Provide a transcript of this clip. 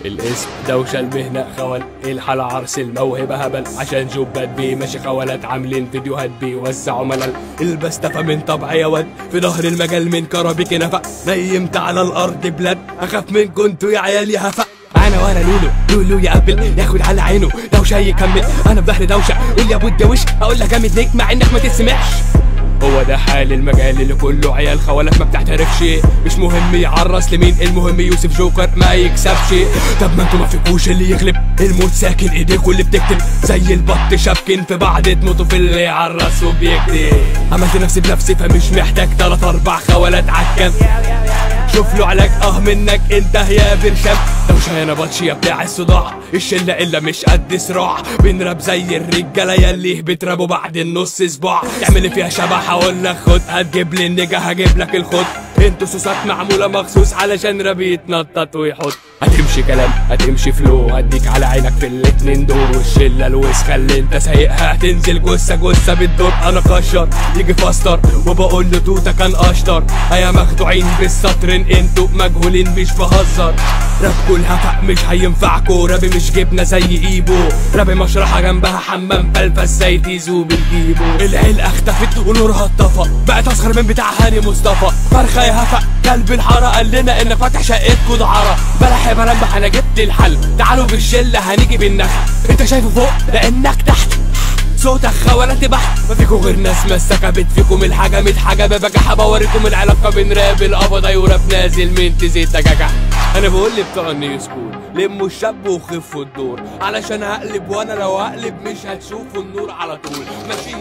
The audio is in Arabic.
الاسم دوشة المهنة خول، الحالة عرس الموهبة هبل، عشان جوبات بيه ماشي خولات عاملين فيديوهات بيوزعوا ملل. البستفى من طبع يا ود، في ظهر المجال من كرابيك نفق، نيمت على الارض بلاد، اخاف من كنتوا يا عيالي هفق. انا وانا لولو يقبل ياخد على عينه دوشة يكمل، انا في ظهر دوشة قول يا ابو الدوش، اقول لك جامد ليك مع انك ما تسمعش. هو ده حال المجال اللي كله عيال خوالات ما بتعترفش، مش مهم يعرس لمين، المهم يوسف جوكر ما يكسبش. طب ما انتوا ما فيكوش اللي يغلب، الموت ساكن ايديكوا اللي بتكتب، زي البط شابكين في بعض تموتوا في اللي يعرس وبيكتب. عملت نفسي بنفسي فمش محتاج 3-4 خوالات عالكام، شوف له علاج منك انت يا برشام. دوشة يا نبطشي يا بتاع الصداع، الشلة الا مش قد صراع، بنراب زي الرجالة ياللي بترابوا بعد النص صباع. تعمل فيها شبح اقول لك خد، هتجيب لي النجا هجيب لك الخد، انتوا صوصات معمولة مخصوص علشان راب يتنطط ويحط. هتمشي كلام هتمشي فلو، هديك على عينك في الاتنين دور، والشلة الوسخة اللي انت سايقها هتنزل جثة بالدور. انا كشر يجي فاستر وبقول له توتا كان اشطر، هيا مخدوعين بالسطرين انتوا مجهولين مش بهزر. رابكوا الهفق مش هينفعكوا، رابي مش جبنة زي ايبو، رابي مشرحة جنبها حمام فالفس سيتيزو بالجيبو. العيلة اختفت ونورها اتطفى، بقت اصغر من بتاع هاني مصطفى. فرخة يا هفق كلب الحارة قال لنا انك فاتح شقتكوا دعارة، بلح يا بلمح انا جبت الحل، تعالوا بالشلة هنيجي بالنخل. انت شايفه فوق لانك تحت، صوتك خوالات بحت، ما فيكوا غير ناس مسكبت فيكم الحاجة متحجبة. بجح بوريكم العلاقة بين راب القبضة وراب نازل من تزيد تجاجح. انا بقول لي بتوع النيو سكول لموا الشاب وخفوا الدور، علشان هقلب وانا لو هقلب مش هتشوفوا النور على طول ماشي.